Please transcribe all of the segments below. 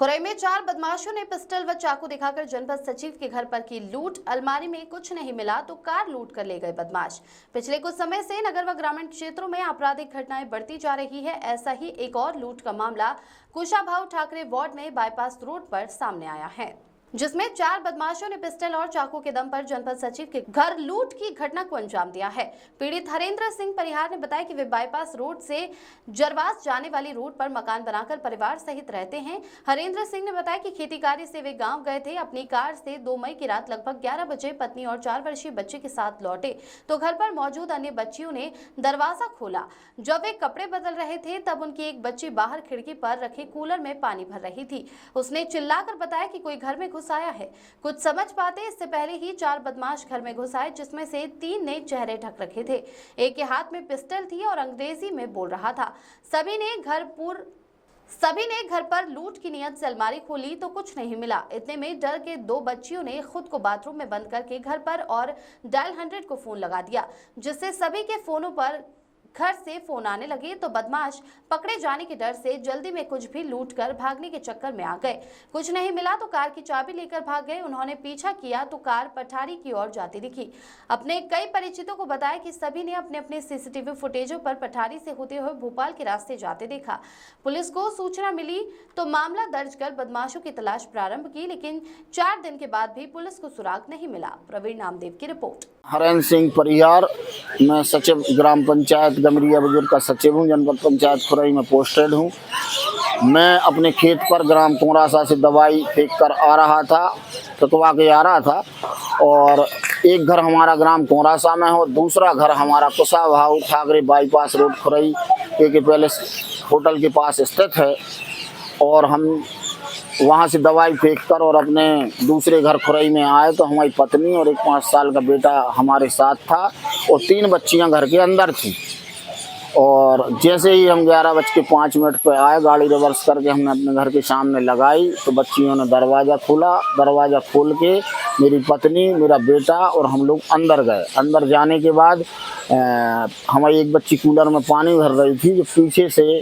खुरई में 4 बदमाशों ने पिस्टल व चाकू दिखाकर जनपद सचिव के घर पर की लूट। अलमारी में कुछ नहीं मिला तो कार लूट कर ले गए बदमाश। पिछले कुछ समय से नगर व ग्रामीण क्षेत्रों में आपराधिक घटनाएं बढ़ती जा रही है। ऐसा ही एक और लूट का मामला कुशाभाऊ ठाकरे वार्ड में बाईपास रोड पर सामने आया है, जिसमें 4 बदमाशों ने पिस्टल और चाकू के दम पर जनपद सचिव के घर लूट की घटना को अंजाम दिया है। पीड़ित हरेंद्र सिंह परिहार ने बताया कि वे बाईपास रोड से जरवास जाने वाली रोड पर मकान बनाकर परिवार सहित रहते हैं। हरेंद्र सिंह ने बताया कि खेती कार्य से वे गांव गए थे। अपनी कार से 2 मई की रात लगभग 11 बजे पत्नी और 4 वर्षीय बच्चे के साथ लौटे तो घर पर मौजूद अन्य बच्चियों ने दरवाजा खोला। जब वे कपड़े बदल रहे थे तब उनकी एक बच्ची बाहर खिड़की पर रखे कूलर में पानी भर रही थी। उसने चिल्लाकर बताया कि कोई घर में घुस आया है। कुछ समझ पाते इससे पहले ही 4 बदमाश घर में घुस आए, जिसमें से 3 ने चेहरे ढक रखे थे। एक के हाथ में पिस्टल थी और अंग्रेजी में बोल रहा था। सभी ने घर पर लूट की नियत से अलमारी खोली तो कुछ नहीं मिला। इतने में डर के 2 बच्चियों ने खुद को बाथरूम में बंद करके घर पर और डायल 100 को फोन लगा दिया, जिससे सभी के फोनों पर घर से फोन आने लगे तो बदमाश पकड़े जाने के डर से जल्दी में कुछ भी लूट कर भागने के चक्कर में आ गए। कुछ नहीं मिला तो कार की चाबी लेकर भाग गए। उन्होंने पीछा किया तो कार पठारी की ओर जाती दिखी। अपने कई परिचितों को बताया कि सभी ने अपने अपने सीसीटीवी फुटेजों पर पठारी से होते हुए भोपाल के रास्ते जाते देखा। पुलिस को सूचना मिली तो मामला दर्ज कर बदमाशों की तलाश प्रारंभ की, लेकिन 4 दिन के बाद भी पुलिस को सुराग नहीं मिला। प्रवीण नामदेव की रिपोर्ट। हरेंद्र सिंह परिहार, मैं सचिव ग्राम पंचायत गमरिया बुजुर्ग का सचिव हूँ। जनपद पंचायत खुरई में पोस्टेड हूँ। मैं अपने खेत पर ग्राम कोरासा से दवाई फेंक कर आ रहा था, टकवा के आ रहा था। और एक घर हमारा ग्राम कोरासा में है और दूसरा घर हमारा कुशाभाऊ ठाकरे बाईपास रोड खुरई के पैलेस होटल के पास स्थित है। और हम वहाँ से दवाई फेंक कर और अपने दूसरे घर खुरई में आए तो हमारी पत्नी और एक 5 साल का बेटा हमारे साथ था और 3 बच्चियाँ घर के अंदर थी। और जैसे ही हम 11:05 पर आए, गाड़ी रिवर्स करके हमने अपने घर के सामने लगाई तो बच्चियों ने दरवाज़ा खोला। दरवाज़ा खोल के मेरी पत्नी, मेरा बेटा और हम लोग अंदर गए। अंदर जाने के बाद हमारी एक बच्ची कूलर में पानी भर रही थी, जो पीछे से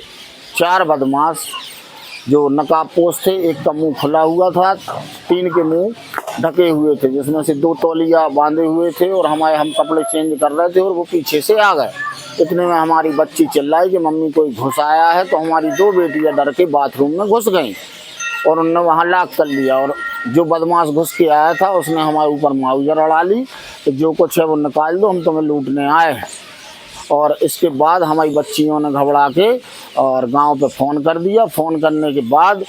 4 बदमाश जो नकाबपोश थे, एक का मुंह खुला हुआ था, 3 के मुंह ढके हुए थे, जिसमें से 2 तौलिया बांधे हुए थे और हम कपड़े चेंज कर रहे थे और वो पीछे से आ गए। इतने में हमारी बच्ची चिल्लाई कि मम्मी कोई घुस आया है, तो हमारी 2 बेटियां डर के बाथरूम में घुस गईं और उनने वहां लॉक कर लिया। और जो बदमाश घुस के आया था उसने हमारे ऊपर मुआवजा लड़ा ली कि जो कुछ है वो निकाल दो, हम तुम्हें लूटने आए हैं। और इसके बाद हमारी बच्चियों ने घबरा के और गांव पे फ़ोन कर दिया। फ़ोन करने के बाद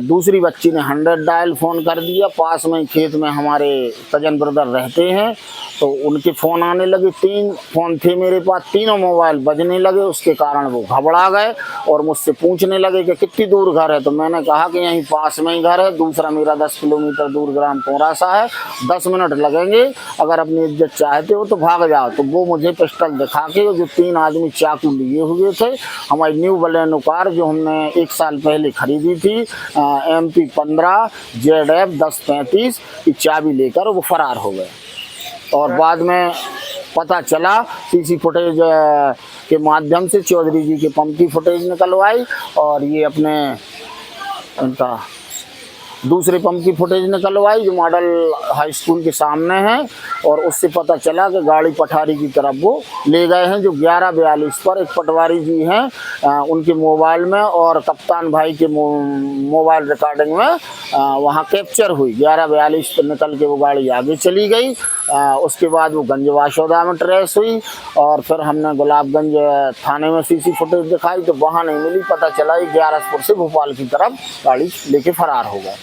दूसरी बच्ची ने 100 डायल फ़ोन कर दिया। पास में ही खेत में हमारे कजन ब्रदर रहते हैं तो उनके फ़ोन आने लगे। 3 फ़ोन थे मेरे पास, तीनों मोबाइल बजने लगे। उसके कारण वो घबरा गए और मुझसे पूछने लगे कि कितनी दूर घर है। तो मैंने कहा कि यहीं पास में ही घर है, दूसरा मेरा 10 किलोमीटर दूर ग्राम कोरासा है, 10 मिनट लगेंगे, अगर अपनी इज्जत चाहते हो तो भाग जाओ। तो वो मुझे पिस्टल दिखा के, जो 3 आदमी चाकू लिए हुए थे, हमारी न्यू बलेनो कार जो हमने 1 साल पहले खरीदी थी, MP 15 ZF 1035 की चाबी लेकर वो फरार हो गए। और बाद में पता चला CC फुटेज के माध्यम से, चौधरी जी के पंप की फुटेज निकलवाई और ये अपने उनका दूसरे पंप की फुटेज निकलवाई जो मॉडल हाई स्कूल के सामने है। और उससे पता चला कि गाड़ी पठारी की तरफ वो ले गए हैं, जो 11:42 पर एक पटवारी जी हैं उनके मोबाइल में और कप्तान भाई के मोबाइल रिकॉर्डिंग में वहाँ कैप्चर हुई। 11:42 पर निकल के वो गाड़ी आगे चली गई। उसके बाद वो गंजवासौदा में ट्रेस हुई और फिर हमने गुलाबगंज थाने में CC फुटेज दिखाई तो वहाँ नहीं मिली। पता चला ये 11 से भोपाल की तरफ गाड़ी लेके फरार हो गए।